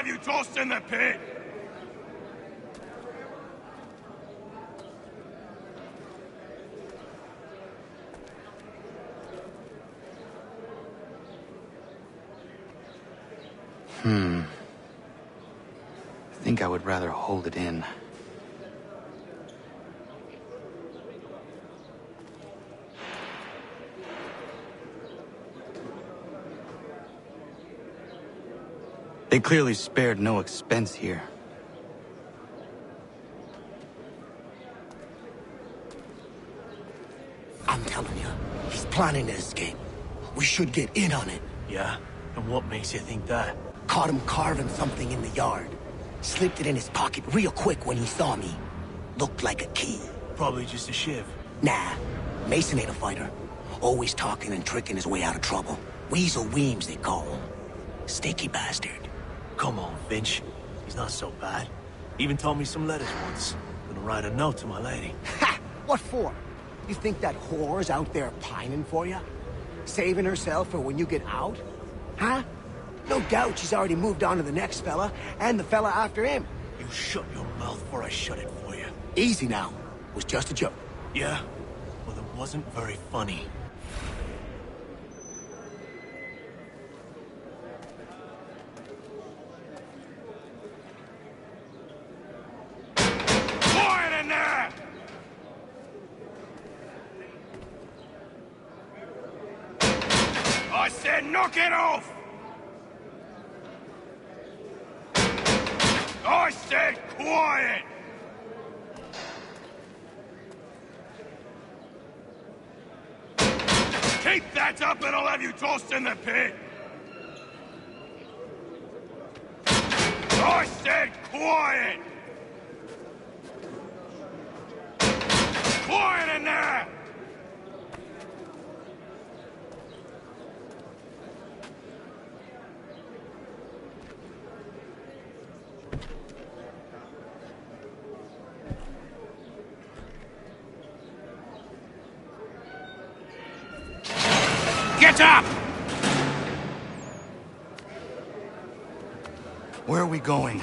have you tossed in the pit! I think I would rather hold it in. They clearly spared no expense here. I'm telling you, he's planning to escape. We should get in on it. Yeah? And what makes you think that? Caught him carving something in the yard. Slipped it in his pocket real quick when he saw me. Looked like a key. Probably just a shiv. Nah, Mason ain't a fighter. Always talking and tricking his way out of trouble. Weasel Weems, they call him. Sneaky bastard. Come on, Finch. He's not so bad. Even told me some letters once. Gonna write a note to my lady. Ha! What for? You think that whore's out there pining for you? Saving herself for when you get out? Huh? No doubt she's already moved on to the next fella, and the fella after him. You shut your mouth before I shut it for you. Easy now. Was just a joke. Yeah? Well, it wasn't very funny. Quiet in there! I said knock it off! I said quiet! Keep that up and I'll have you tossed in the pit! I said quiet! Quiet in there! Get up! Where are we going?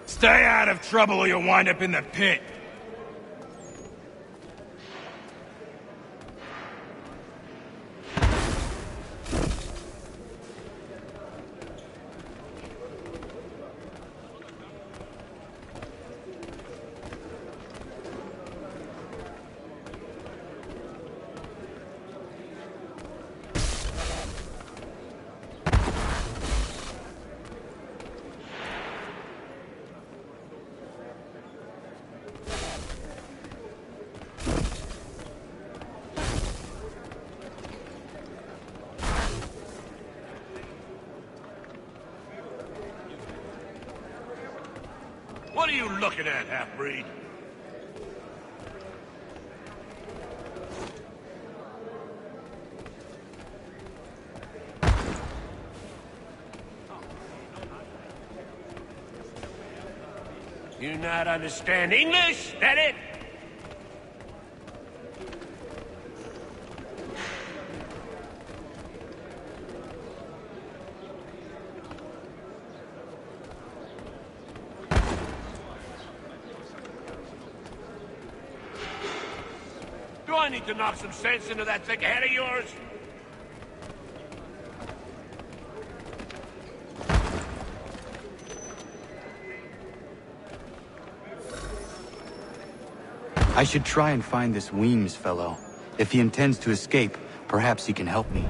Stay out of trouble or you'll wind up in the pit. What are you looking at, half-breed? You not understand English? That it? Do I need to knock some sense into that thick head of yours? I should try and find this Weems fellow. If he intends to escape, perhaps he can help me.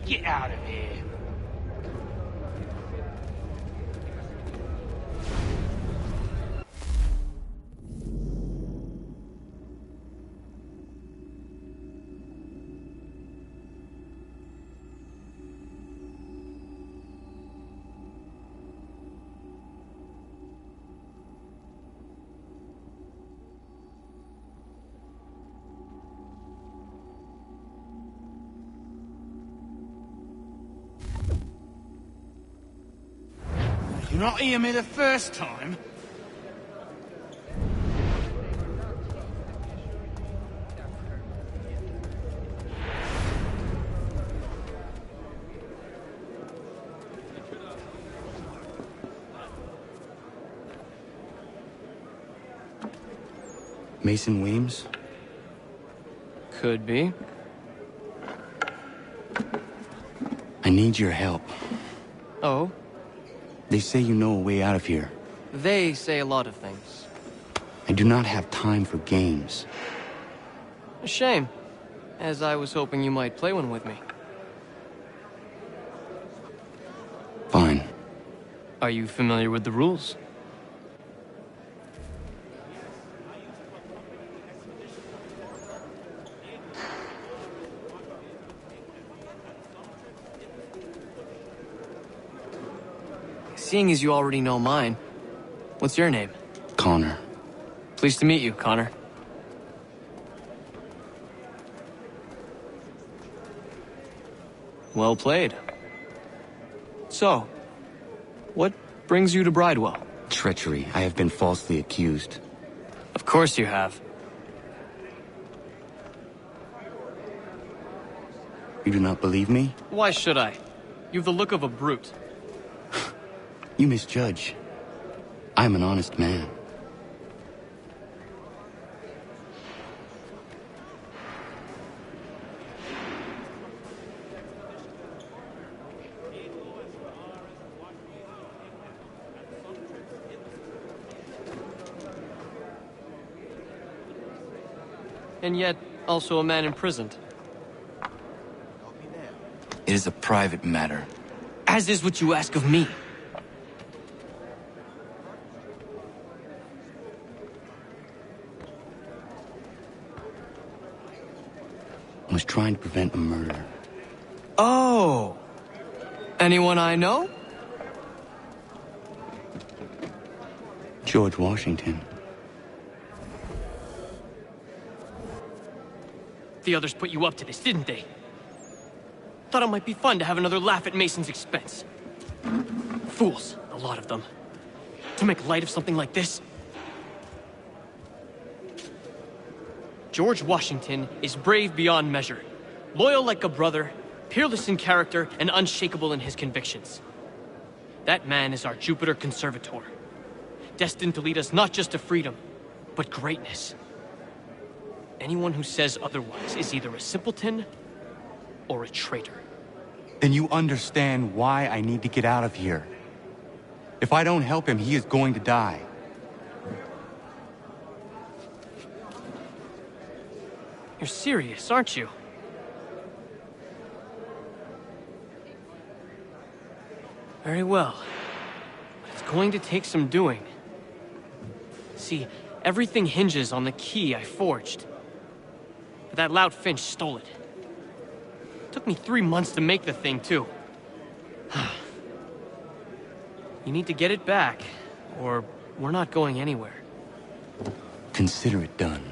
Get out of here. Not hear me the first time? Mason Weems? Could be. I need your help. Oh? They say you know a way out of here. They say a lot of things. I do not have time for games. A shame, as I was hoping you might play one with me. Fine. Are you familiar with the rules? Seeing as you already know mine, what's your name? Connor. Pleased to meet you, Connor. Well played. So, what brings you to Bridewell? Treachery. I have been falsely accused. Of course you have. You do not believe me? Why should I? You've the look of a brute. You misjudge. I am an honest man. And yet, also a man imprisoned. It is a private matter. As is what you ask of me. I was trying to prevent a murder. Oh! Anyone I know? George Washington. The others put you up to this, didn't they? Thought it might be fun to have another laugh at Mason's expense. Fools, a lot of them. To make light of something like this. George Washington is brave beyond measure, loyal like a brother, peerless in character, and unshakable in his convictions. That man is our Jupiter Conservator, destined to lead us not just to freedom, but greatness. Anyone who says otherwise is either a simpleton or a traitor. Then you understand why I need to get out of here. If I don't help him, he is going to die. You're serious, aren't you? Very well. But it's going to take some doing. See, everything hinges on the key I forged. But that lout Finch stole it. Took me 3 months to make the thing, too. You need to get it back, or we're not going anywhere. Consider it done.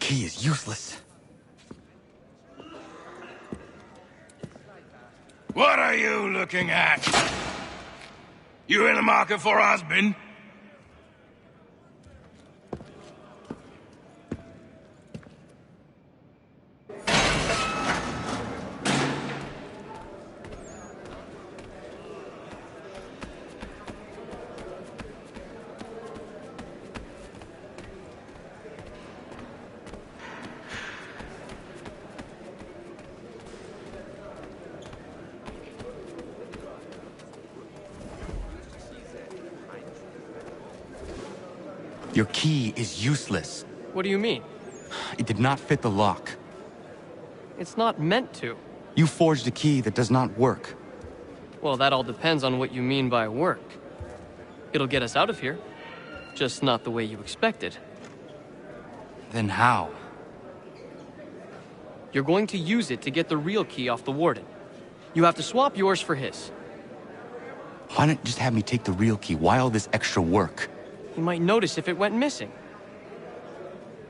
key is useless. What are you looking at? You in the market for a husband? Your key is useless. What do you mean? It did not fit the lock. It's not meant to. You forged a key that does not work. Well, that all depends on what you mean by work. It'll get us out of here. Just not the way you expected. Then how? You're going to use it to get the real key off the warden. You have to swap yours for his. Why not just have me take the real key? Why all this extra work? He might notice if it went missing.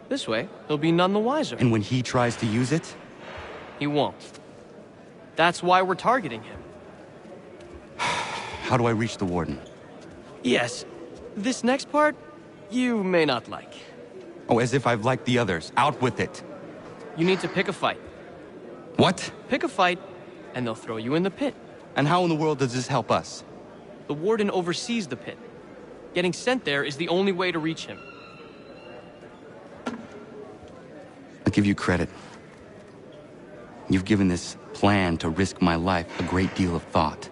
This way, he'll be none the wiser. And when he tries to use it? He won't. That's why we're targeting him. How do I reach the warden? Yes, this next part, you may not like. Oh, as if I've liked the others. Out with it. You need to pick a fight. What? Pick a fight, and they'll throw you in the pit. And how in the world does this help us? The warden oversees the pit. Getting sent there is the only way to reach him. I'll give you credit. You've given this plan to risk my life a great deal of thought.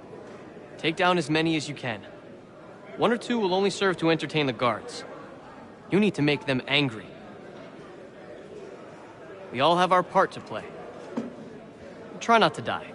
Take down as many as you can. One or two will only serve to entertain the guards. You need to make them angry. We all have our part to play. Try not to die.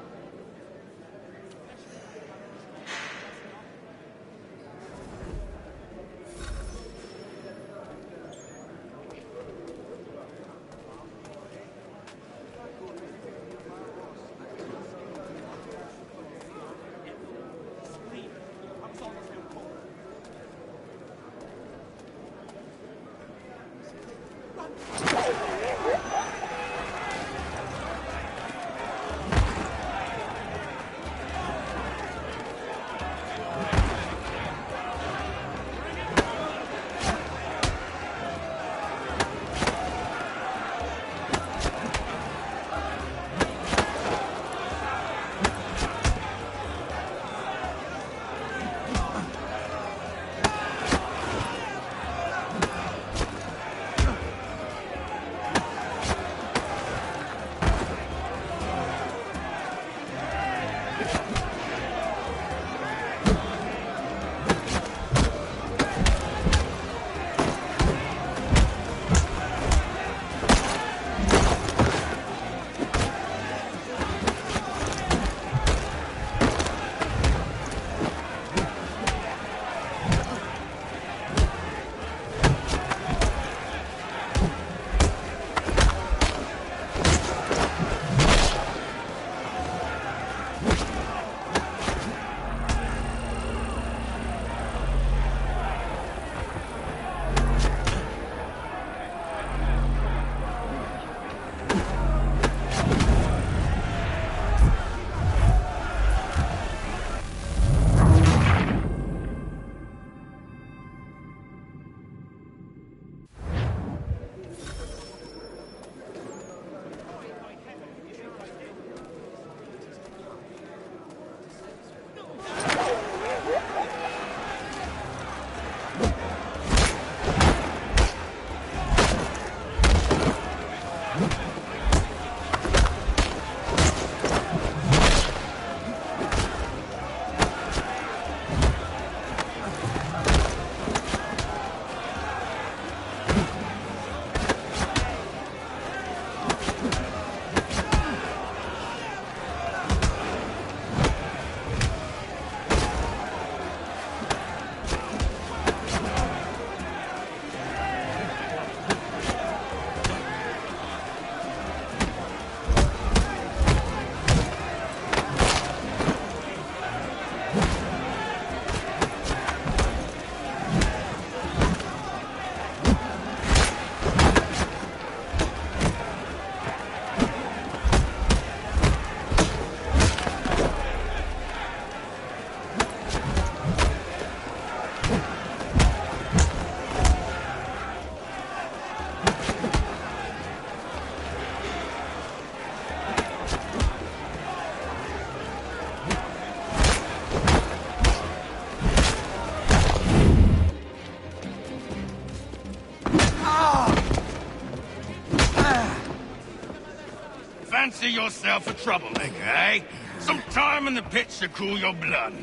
Fancy yourself a troublemaker, eh? Some time in the pits to cool your blood.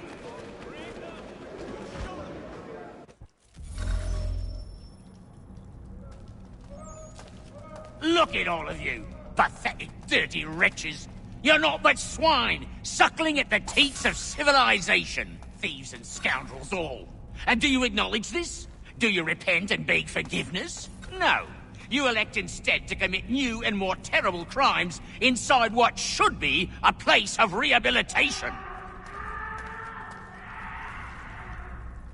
Look at all of you, pathetic, dirty wretches. You're not but swine, suckling at the teats of civilization. Thieves and scoundrels all. And do you acknowledge this? Do you repent and beg forgiveness? No. You elect instead to commit new and more terrible crimes inside what should be a place of rehabilitation.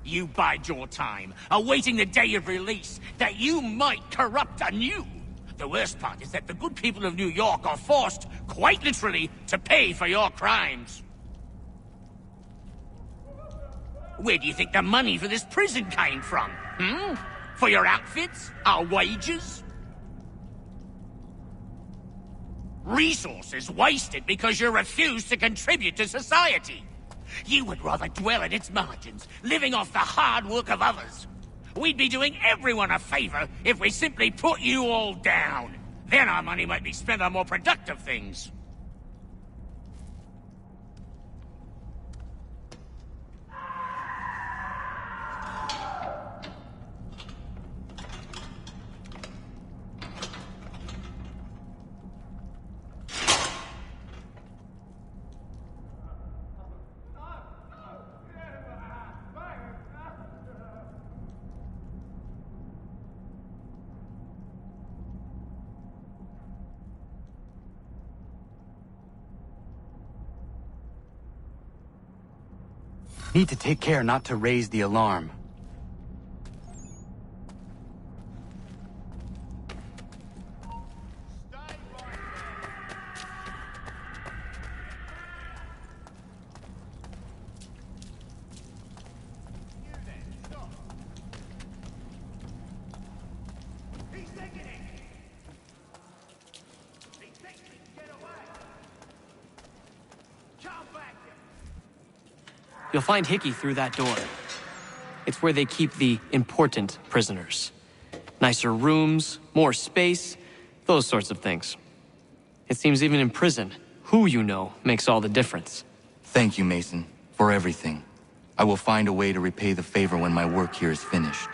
You bide your time, awaiting the day of release, that you might corrupt anew. The worst part is that the good people of New York are forced, quite literally, to pay for your crimes. Where do you think the money for this prison came from? For your outfits? Our wages? Resources wasted because you refuse to contribute to society. You would rather dwell at its margins, living off the hard work of others. We'd be doing everyone a favor if we simply put you all down. Then our money might be spent on more productive things. Need to take care not to raise the alarm. You'll find Hickey through that door. It's where they keep the important prisoners. Nicer rooms, more space, those sorts of things. It seems even in prison, who you know makes all the difference. Thank you, Mason, for everything. I will find a way to repay the favor when my work here is finished.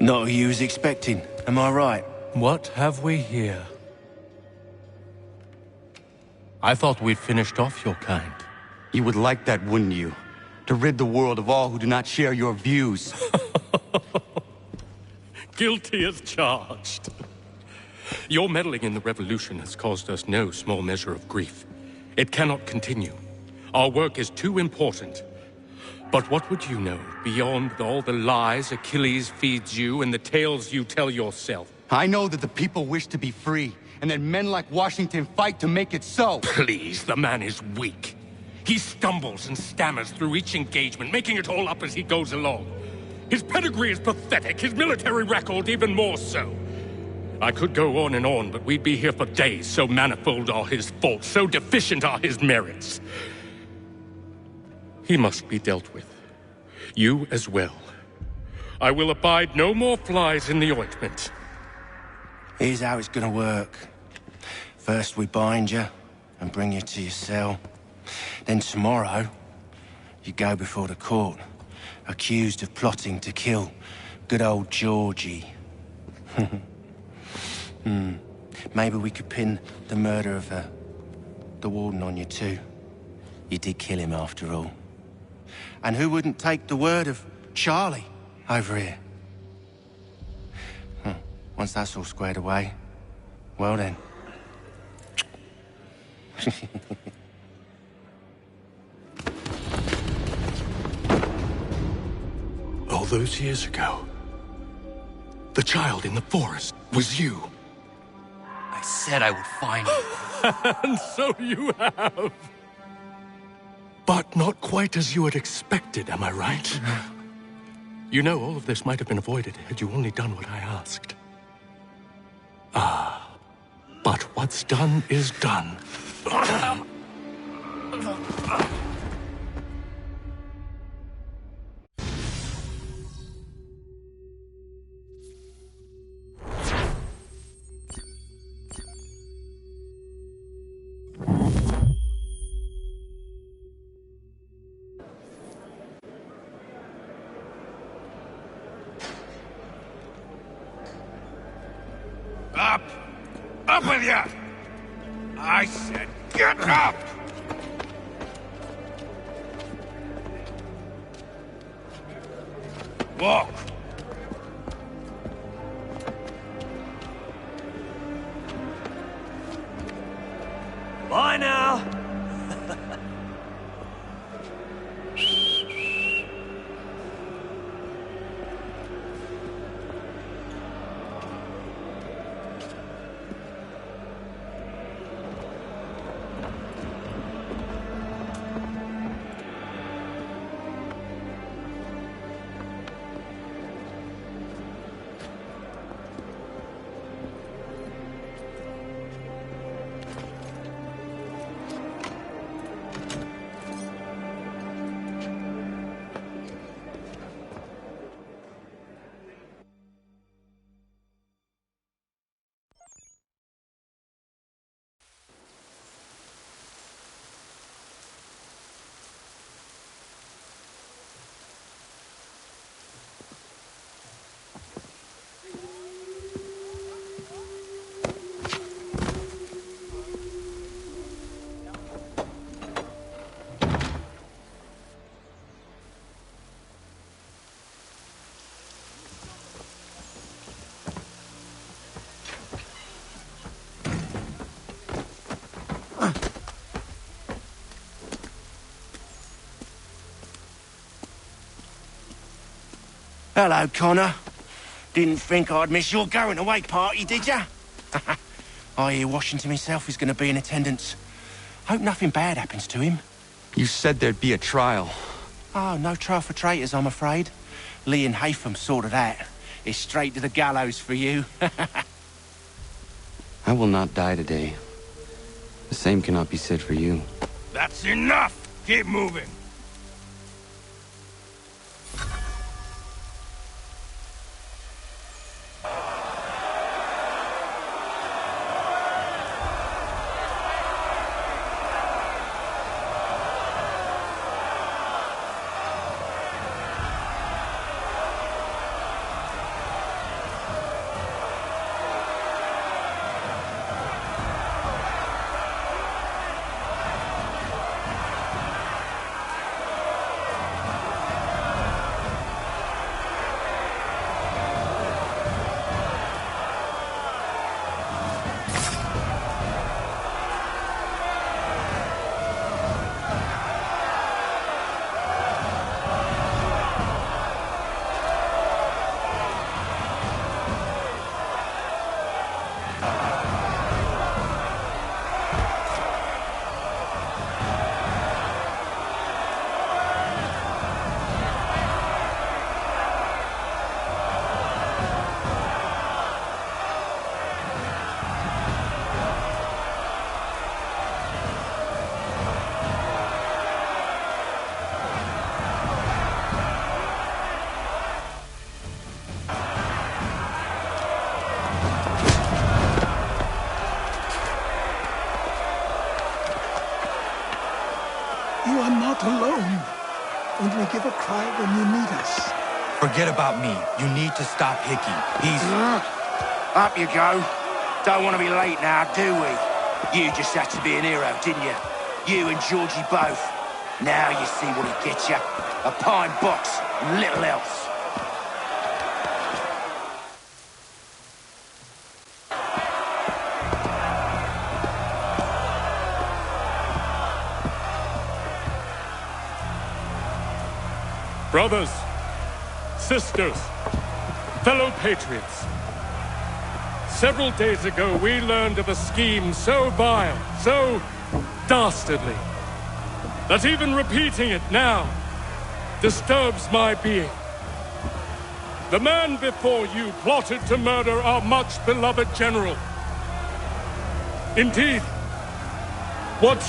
Not who you was expecting, am I right? What have we here? I thought we'd finished off your kind. You would like that, wouldn't you? To rid the world of all who do not share your views. Guilty as charged. Your meddling in the revolution has caused us no small measure of grief. It cannot continue. Our work is too important. But what would you know beyond all the lies Achilles feeds you and the tales you tell yourself? I know that the people wish to be free, and that men like Washington fight to make it so. Please, the man is weak. He stumbles and stammers through each engagement, making it all up as he goes along. His pedigree is pathetic, his military record even more so. I could go on and on, but we'd be here for days, so manifold are his faults, so deficient are his merits. He must be dealt with. You as well. I will abide no more flies in the ointment. Here's how it's gonna work. First we bind you and bring you to your cell. Then tomorrow, you go before the court, accused of plotting to kill good old Georgie. Maybe we could pin the murder of the warden on you too. You did kill him after all. And who wouldn't take the word of Charlie over here? Once that's all squared away, well then. All those years ago, the child in the forest was you. I said I would find you. And so you have. But not quite as you had expected, am I right? You know, all of this might have been avoided had you only done what I asked. But what's done is done. Up! Up with you! I said get up! Walk! Bye now! Hello, Connor. Didn't think I'd miss your going-away party, did ya? I hear Washington himself is going to be in attendance. Hope nothing bad happens to him. You said there'd be a trial. Oh, no trial for traitors, I'm afraid. Lee and Haytham sorted that. It's straight to the gallows for you. I will not die today. The same cannot be said for you. That's enough! Keep moving! fight when you need us. Forget about me. You need to stop Hickey. He's... Up you go. Don't want to be late now, do we? You just had to be an hero, didn't you? You and Georgie both. Now you see what he gets you. A pine box and little else. Brothers, sisters, fellow patriots. Several days ago, we learned of a scheme so vile, so dastardly, that even repeating it now disturbs my being. The man before you plotted to murder our much-beloved general. Indeed, what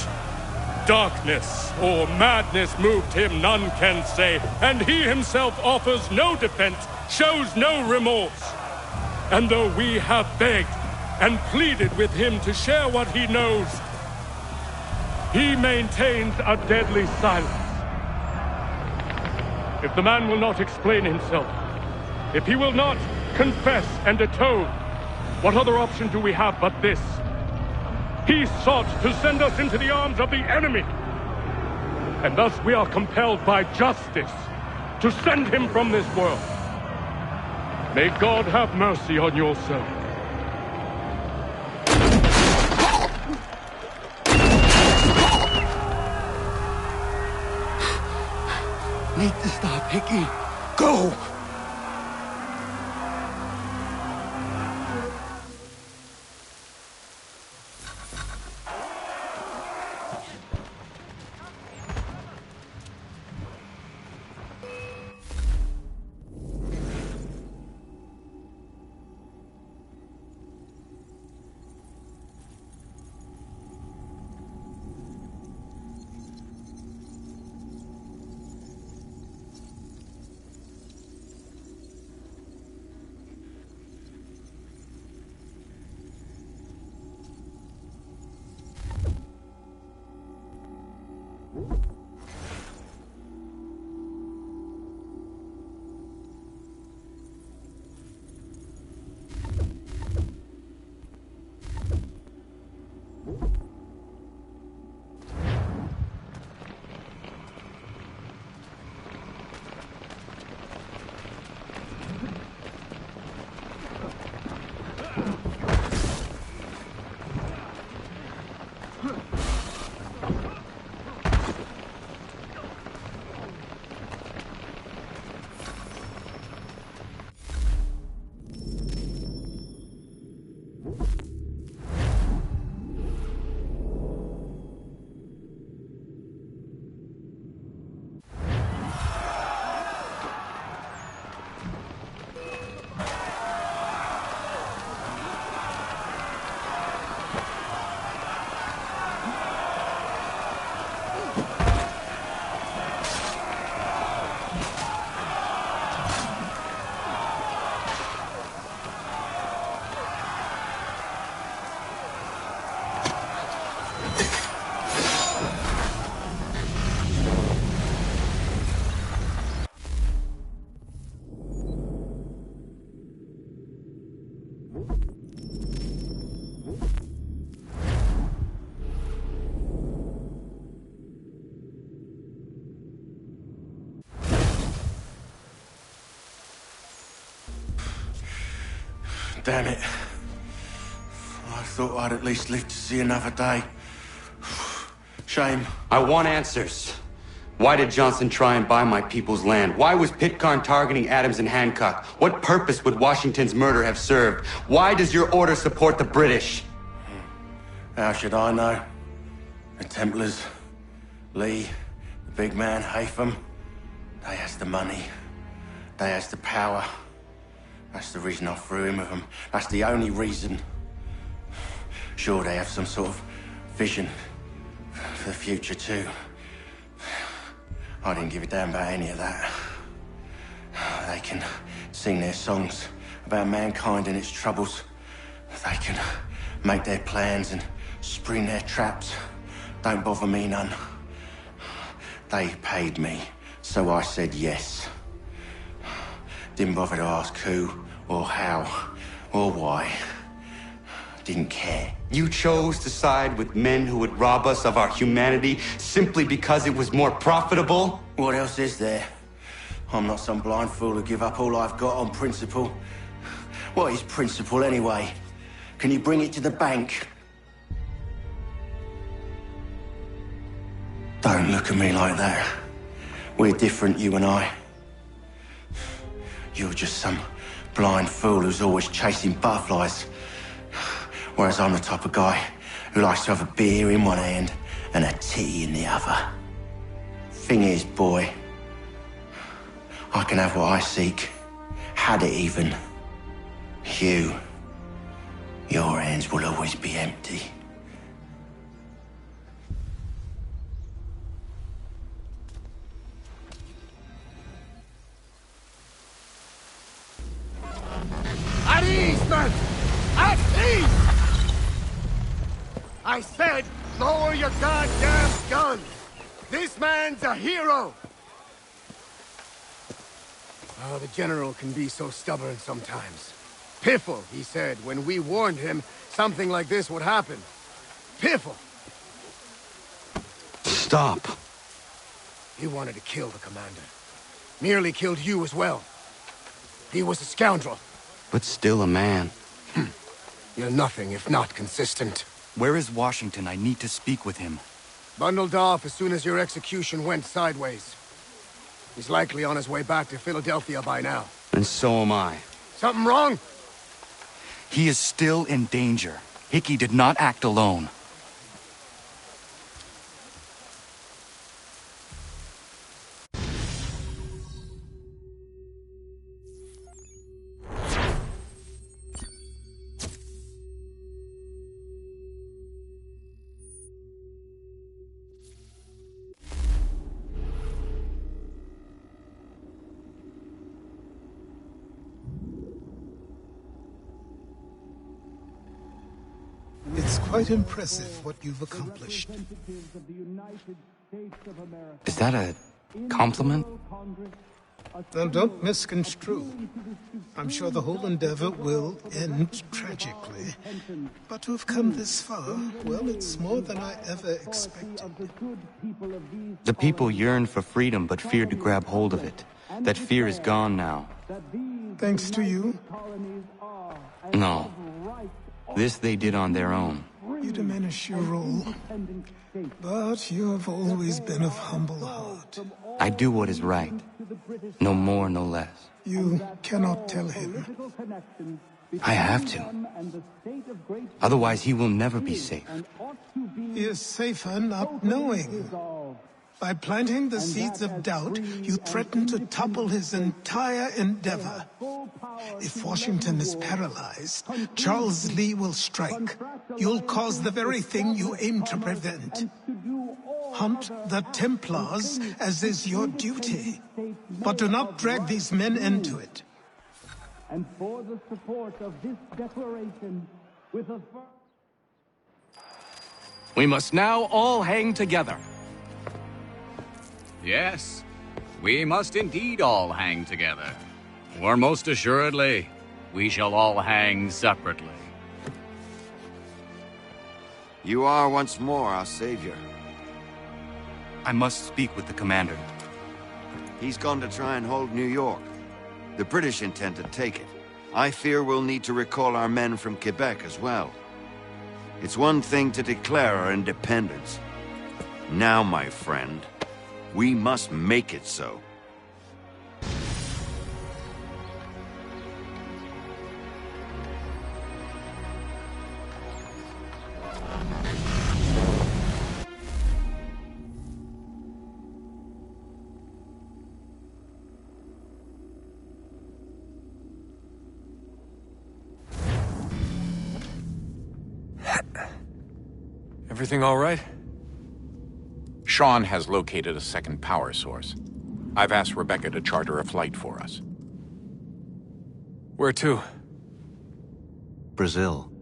darkness or madness moved him, none can say, and he himself offers no defense, shows no remorse. And though we have begged and pleaded with him to share what he knows, he maintains a deadly silence. If the man will not explain himself, if he will not confess and atone, what other option do we have but this? He sought to send us into the arms of the enemy. And thus we are compelled by justice to send him from this world. May God have mercy on your soul. Need to stop Hickey. Go! Damn it. I thought I'd at least live to see another day. Shame. I want answers. Why did Johnson try and buy my people's land? Why was Pitcairn targeting Adams and Hancock? What purpose would Washington's murder have served? Why does your order support the British? How should I know? The Templars, Lee, the big man, Haytham, they has the money. They has the power. That's the reason I threw in with them. That's the only reason. Sure, they have some sort of vision for the future too. I didn't give a damn about any of that. They can sing their songs about mankind and its troubles. They can make their plans and spring their traps. Don't bother me none. They paid me So I said yes. Didn't bother to ask who, or how, or why. Didn't care. You chose to side with men who would rob us of our humanity simply because it was more profitable? What else is there? I'm not some blind fool who give up all I've got on principle. What is principle anyway? Can you bring it to the bank? Don't look at me like that. We're different, you and I. You're just some blind fool who's always chasing butterflies. Whereas I'm the type of guy who likes to have a beer in one hand and a tea in the other. Thing is, boy, I can have what I seek. Had it even. Your hands will always be empty. At ease, men! At ease! I said, lower your goddamn gun! This man's a hero! Oh, the General can be so stubborn sometimes. Piffle, he said, when we warned him something like this would happen. Piffle! Stop. He wanted to kill the commander. Nearly killed you as well. He was a scoundrel. But still a man. You're nothing if not consistent. Where is Washington? I need to speak with him. Bundled off as soon as your execution went sideways. He's likely on his way back to Philadelphia by now. And so am I. Something wrong? He is still in danger. Hickey did not act alone. It's quite impressive what you've accomplished. Is that a compliment? Now, don't misconstrue. I'm sure the whole endeavor will end tragically. But to have come this far, well, it's more than I ever expected. The people yearn for freedom but feared to grab hold of it. That fear is gone now. Thanks to you? No. This they did on their own. You diminish your role. But you have always been of humble heart. I do what is right. No more, no less. You cannot tell him. I have to. Otherwise, he will never be safe. He is safer not knowing. By planting the seeds of doubt, you threaten to topple his entire endeavor. If Washington is paralyzed, Charles Lee will strike. You'll cause the very thing you aim to prevent. Hunt the Templars, as is your duty. But do not drag these men into it. And for the support of this declaration, with a... We must now all hang together. Yes, we must indeed all hang together. Or most assuredly, we shall all hang separately. You are once more our savior. I must speak with the commander. He's gone to try and hold New York. The British intend to take it. I fear we'll need to recall our men from Quebec as well. It's one thing to declare our independence. Now, my friend, we must make it so. Everything all right? Sean has located a second power source. I've asked Rebecca to charter a flight for us. Where to? Brazil.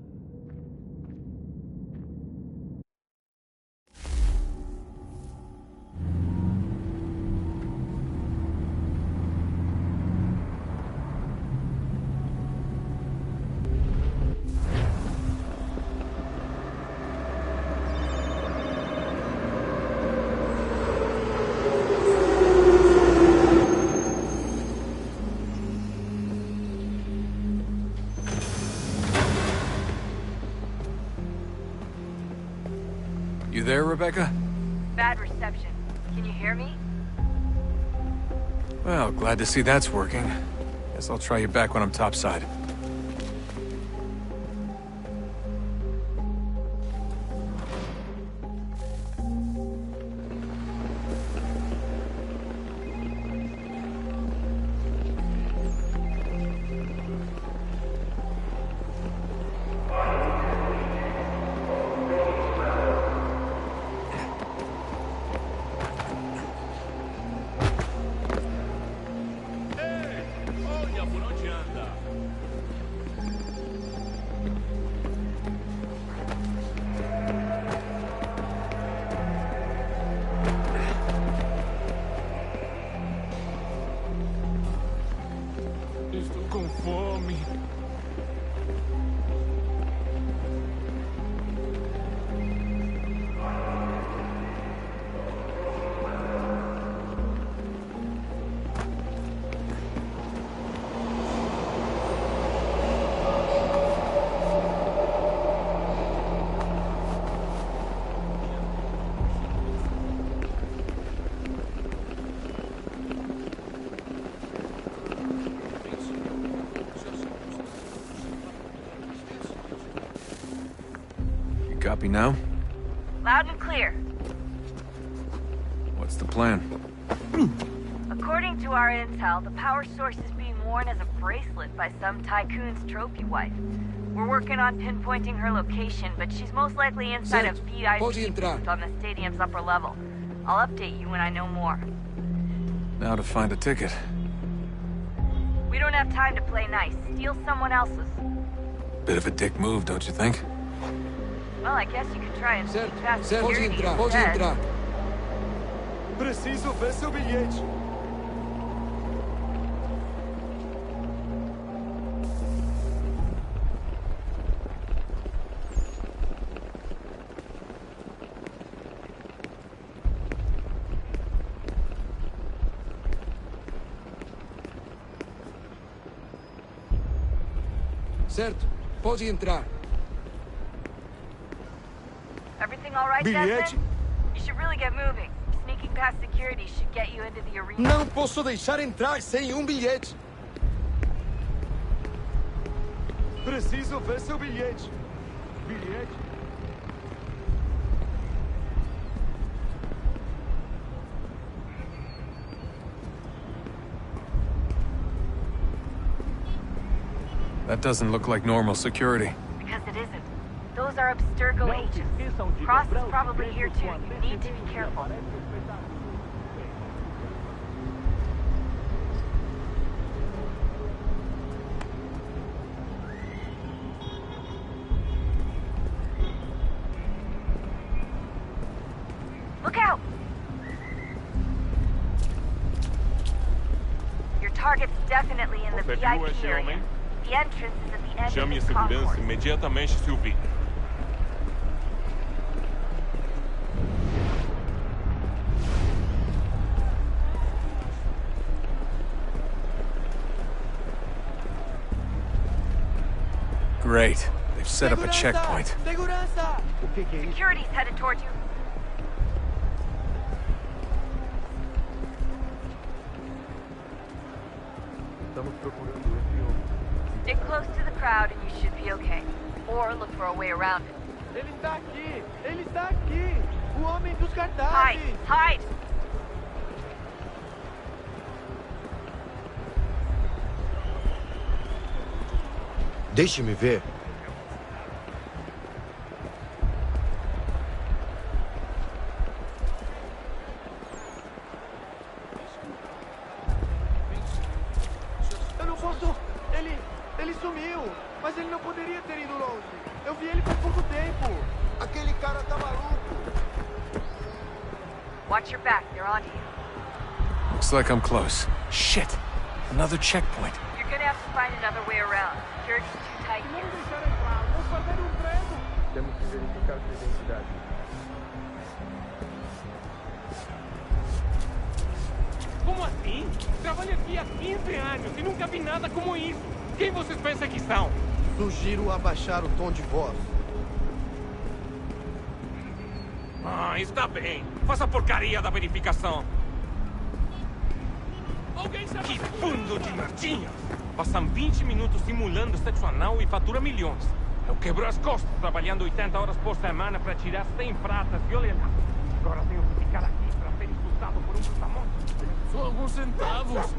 You there, Rebecca? Bad reception. Can you hear me? Well, glad to see that's working. Guess I'll try you back when I'm topside. Estou com fome. Copy now? Loud and clear. What's the plan? According to our intel, the power source is being worn as a bracelet by some tycoon's trophy wife. We're working on pinpointing her location, but she's most likely inside a VIP booth on the stadium's upper level. I'll update you when I know more. Now to find a ticket. We don't have time to play nice. Steal someone else's. Bit of a dick move, don't you think? Well, I guess you could try and sneak past security Pode instead. entrar. Preciso ver seu bilhete. Certo, pode entrar. Everything all right, Bilhete? Desmond? You should really get moving. Sneaking past security should get you into the arena. Não posso deixar entrar sem bilhete. Preciso ver seu bilhete. Bilhete? That doesn't look like normal security. Because it isn't. Those are Abstergo agents. Cross is probably here too. You need to be careful. Look out! Your target's definitely in the Você viu VIP esse area. homem? The entrance is at the end Chame a of the segurança concourse. imediatamente se o vir. Great. They've set up a checkpoint. Segurança! Security's headed toward you. Stick close to the crowd and you should be okay. Or look for a way around it. Ele está aqui! Ele está aqui! O homem dos Hide! cartazes! Hide! Deixe-me ver. Eu não posso... Ele sumiu! Mas ele não poderia ter ido longe. Eu vi ele por pouco tempo. Aquele cara tá maluco. Watch your back, they're on you. Looks like I'm close. Shit! Another checkpoint. You're gonna have to find another way around. Security's too tight here. Temos que verificar sua identidade. Como assim? Trabalho aqui há 15 anos e nunca vi nada como isso. Quem vocês pensam que são? Sugiro abaixar o tom de voz. Ah, está bem. Faça a porcaria da verificação. Que fundo de merdinha! Passam 20 minutos simulando sexo anal e fatura milhões. Eu quebro as costas trabalhando 80 horas por semana para tirar 100 pratas e olha lá. Agora tenho que ficar aqui para ser insultado por um brutamonte. Só alguns centavos.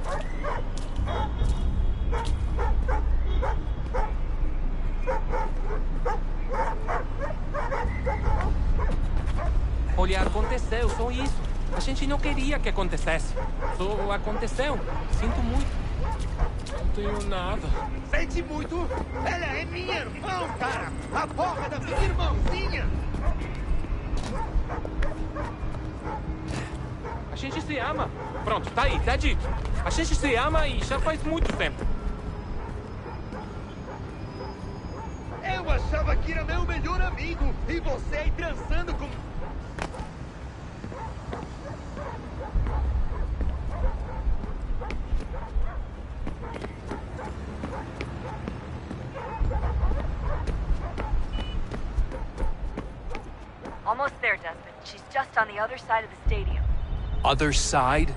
Olha, aconteceu, só isso. A gente não queria que acontecesse. Só aconteceu. Sinto muito. Não tenho nada. Sente muito? Ela é minha irmã, cara! A porra da minha irmãzinha! A gente se ama. Pronto, tá aí, tá dito. A gente se ama e já faz muito tempo. Eu achava que era meu melhor amigo e você aí transando com... Almost there, Desmond. She's just on the other side of the stadium. Other side?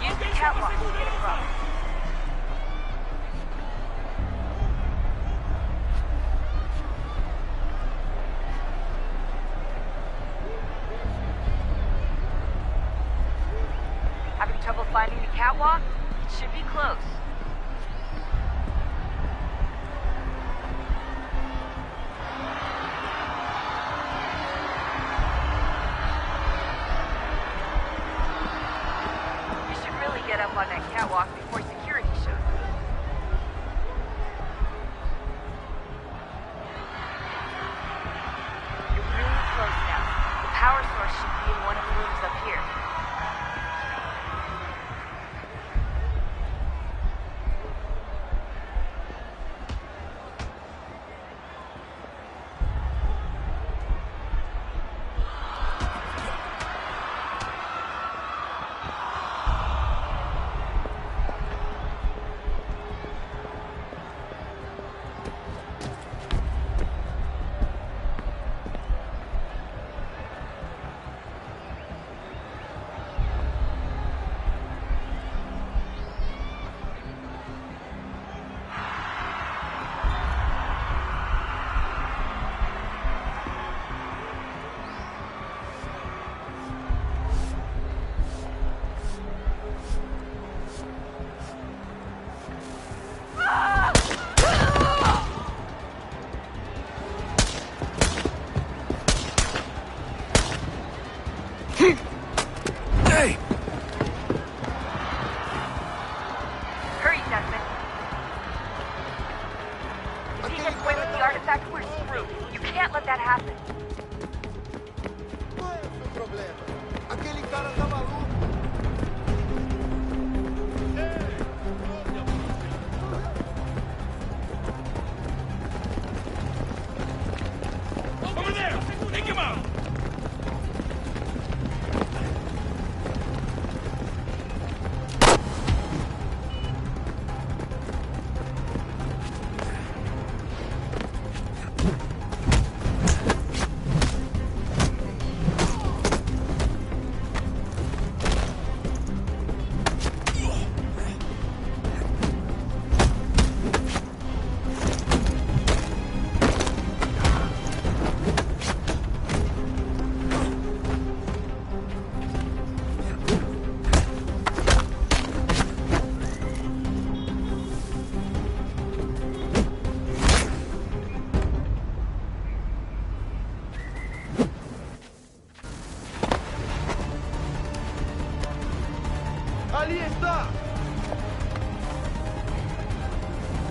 Use the catwalk to get across. Having trouble finding the catwalk? It should be close. You should really get up on that catwalk before security shows up. You're really close now. The power source should be in one of the rooms up here.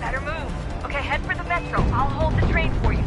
Better move. Okay, head for the metro. I'll hold the train for you.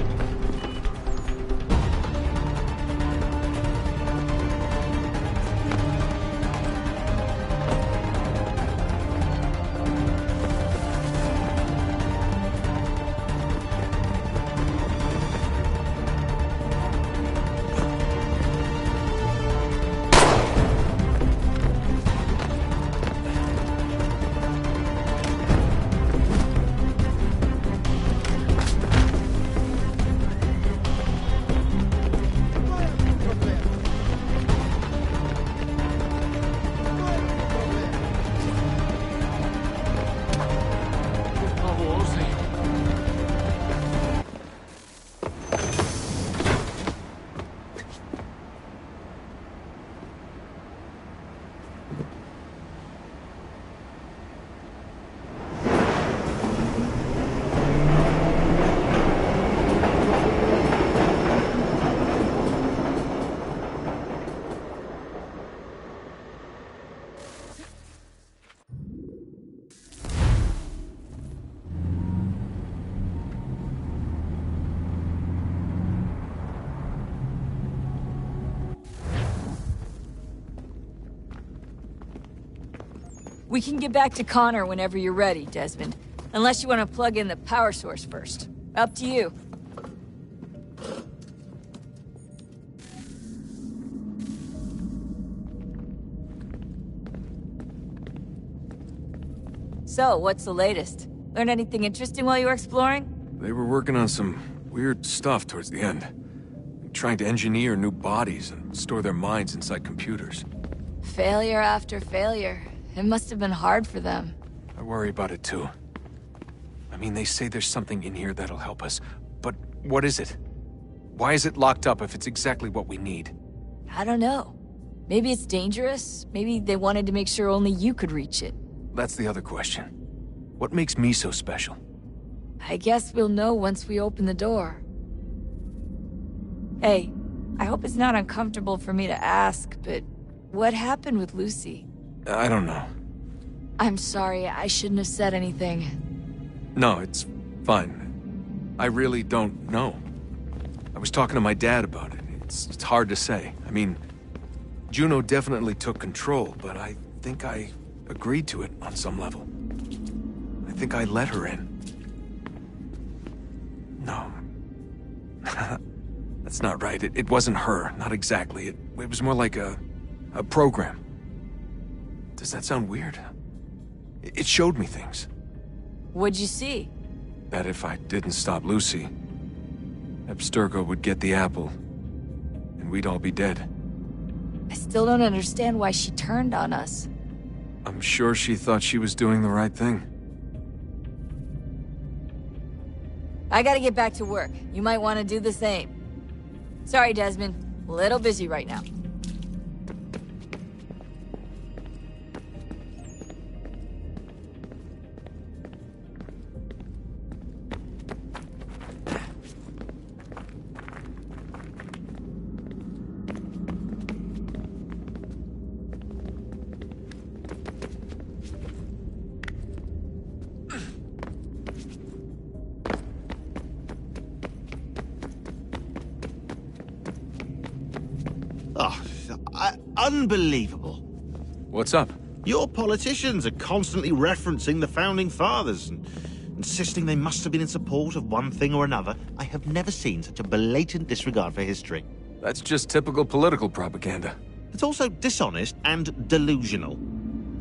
We can get back to Connor whenever you're ready, Desmond. Unless you want to plug in the power source first. Up to you. So, what's the latest? Learn anything interesting while you were exploring? They were working on some weird stuff towards the end. Trying to engineer new bodies and store their minds inside computers. Failure after failure. It must have been hard for them. I worry about it too. I mean, they say there's something in here that'll help us, but what is it? Why is it locked up if it's exactly what we need? I don't know. Maybe it's dangerous. Maybe they wanted to make sure only you could reach it. That's the other question. What makes me so special? I guess we'll know once we open the door. Hey, I hope it's not uncomfortable for me to ask, but what happened with Lucy? I don't know. I'm sorry, I shouldn't have said anything. No, it's fine. I really don't know. I was talking to my dad about it. It's hard to say. I mean, Juno definitely took control, but I think I agreed to it on some level. I think I let her in. No. That's not right. It wasn't her. Not exactly. It was more like a program. Does that sound weird? It showed me things. What'd you see? That if I didn't stop Lucy, Abstergo would get the apple, and we'd all be dead. I still don't understand why she turned on us. I'm sure she thought she was doing the right thing. I gotta get back to work. You might want to do the same. Sorry, Desmond. A little busy right now. Unbelievable. What's up? Your politicians are constantly referencing the Founding Fathers and insisting they must have been in support of one thing or another. I have never seen such a blatant disregard for history. That's just typical political propaganda. It's also dishonest and delusional.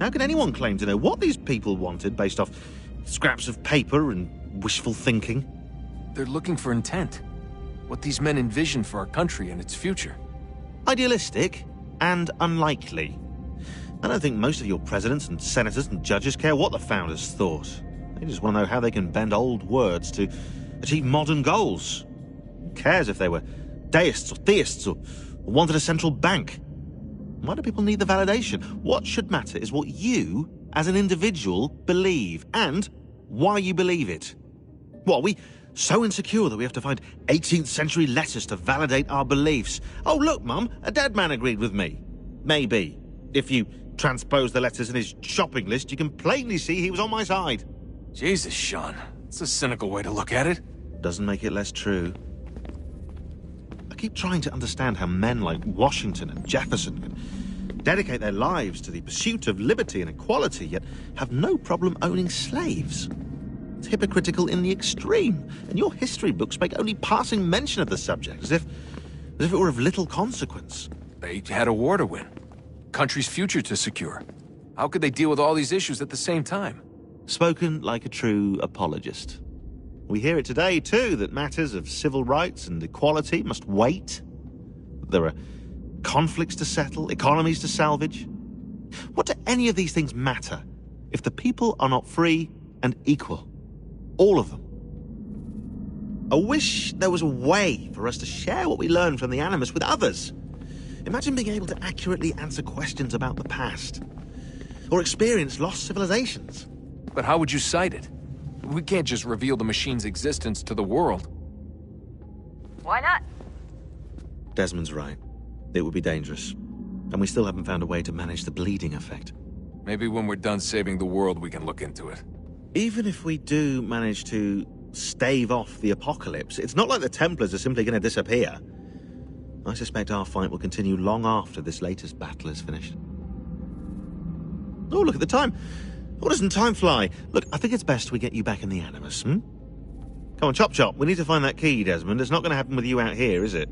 How can anyone claim to know what these people wanted based off scraps of paper and wishful thinking? They're looking for intent. What these men envision for our country and its future. Idealistic and unlikely. I don't think most of your presidents and senators and judges care what the founders thought. They just want to know how they can bend old words to achieve modern goals. Who cares if they were deists or theists or wanted a central bank? Why do people need the validation? What should matter is what you, as an individual, believe, and why you believe it. What, are we so insecure that we have to find 18th century letters to validate our beliefs? Oh, look, Mum, a dead man agreed with me. Maybe. If you transposed the letters in his shopping list, you can plainly see he was on my side. Jesus, Sean. It's a cynical way to look at it. Doesn't make it less true. I keep trying to understand how men like Washington and Jefferson can dedicate their lives to the pursuit of liberty and equality, yet have no problem owning slaves. It's hypocritical in the extreme, and your history books make only passing mention of the subject, as if it were of little consequence. They had a war to win. Country's future to secure. How could they deal with all these issues at the same time? Spoken like a true apologist. We hear it today, too, that matters of civil rights and equality must wait. There are conflicts to settle, economies to salvage. What do any of these things matter if the people are not free and equal? All of them. I wish there was a way for us to share what we learn from the Animus with others. Imagine being able to accurately answer questions about the past, or experience lost civilizations. But how would you cite it? We can't just reveal the machine's existence to the world. Why not? Desmond's right. It would be dangerous. And we still haven't found a way to manage the bleeding effect. Maybe when we're done saving the world, we can look into it. Even if we do manage to stave off the apocalypse, it's not like the Templars are simply going to disappear. I suspect our fight will continue long after this latest battle is finished. Oh, look at the time. Oh, doesn't time fly? Look, I think it's best we get you back in the Animus, Come on, chop chop. We need to find that key, Desmond. It's not going to happen with you out here, is it?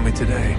me today.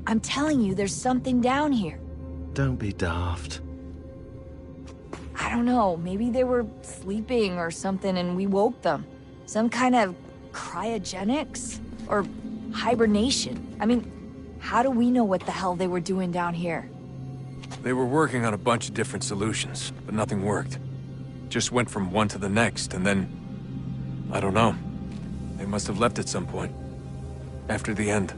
I'm telling you, there's something down here. Don't be daft. I don't know, maybe they were sleeping or something and we woke them. Some kind of cryogenics? Or hibernation. I mean, how do we know what the hell they were doing down here? They were working on a bunch of different solutions, but nothing worked. Just went from one to the next, and then... I don't know. They must have left at some point. After the end.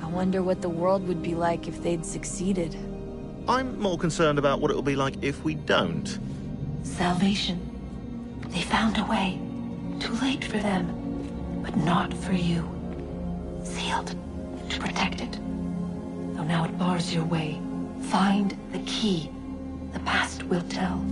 I wonder what the world would be like if they'd succeeded. I'm more concerned about what it'll be like if we don't. Salvation. They found a way. Too late for them, but not for you. Sealed to protect it. Though now it bars your way. Find the key. The past will tell.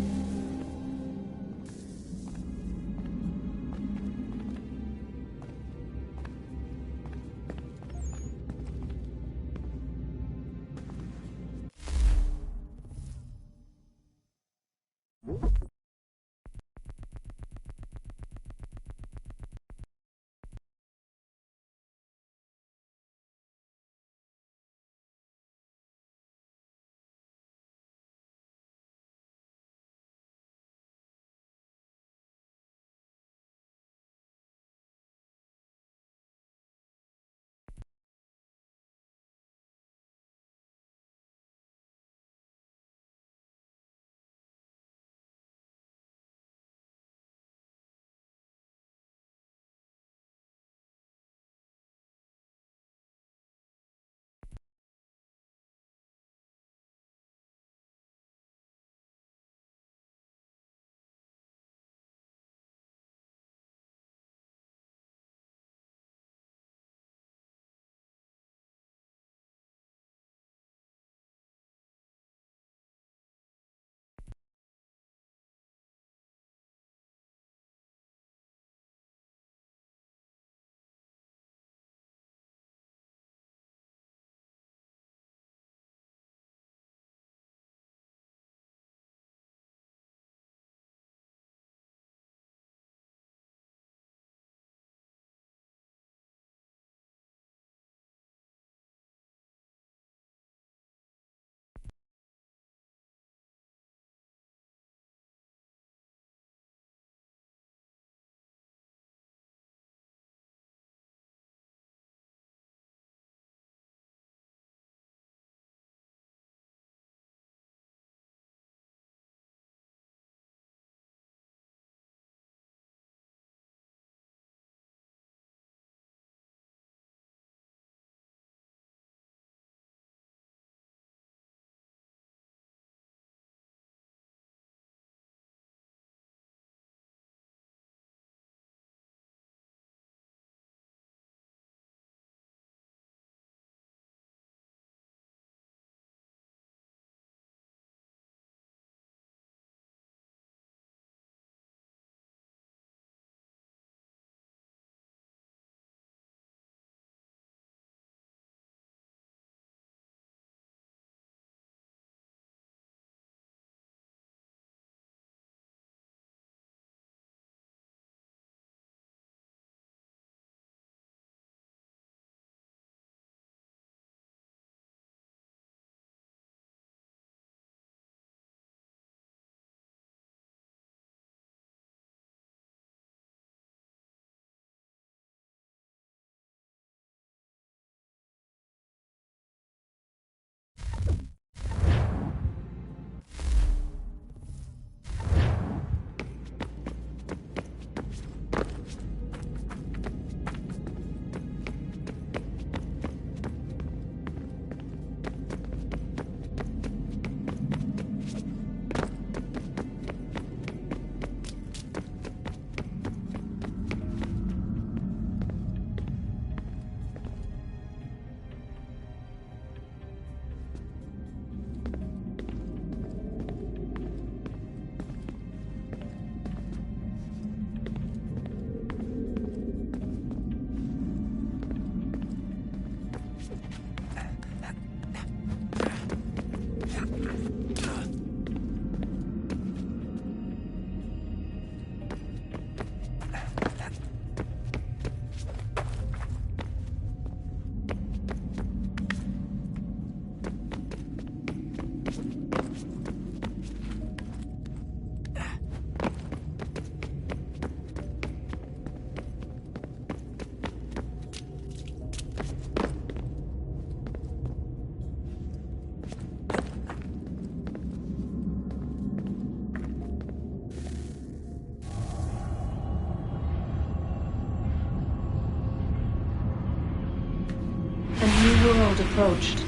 new world approached,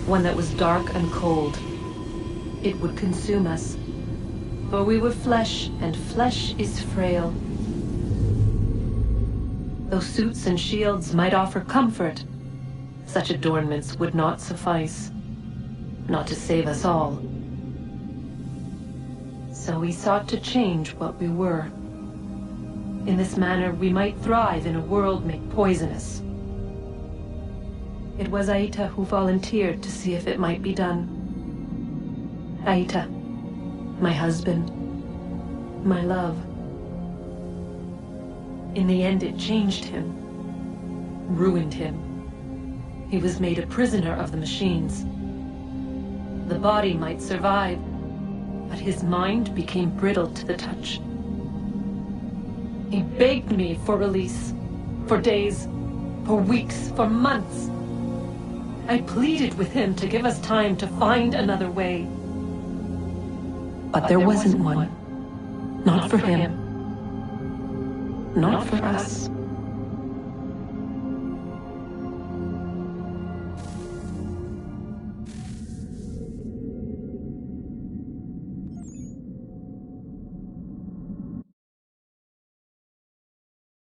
one that was dark and cold. It would consume us, for we were flesh, and flesh is frail. Though suits and shields might offer comfort, such adornments would not suffice, not to save us all. So we sought to change what we were. In this manner, we might thrive in a world made poisonous. It was Aita who volunteered to see if it might be done. Aita, my husband, my love. In the end, it changed him, ruined him. He was made a prisoner of the machines. The body might survive, but his mind became brittle to the touch. He begged me for release, for days, for weeks, for months. I pleaded with him to give us time to find another way. But there wasn't one. Not for him. Not for us.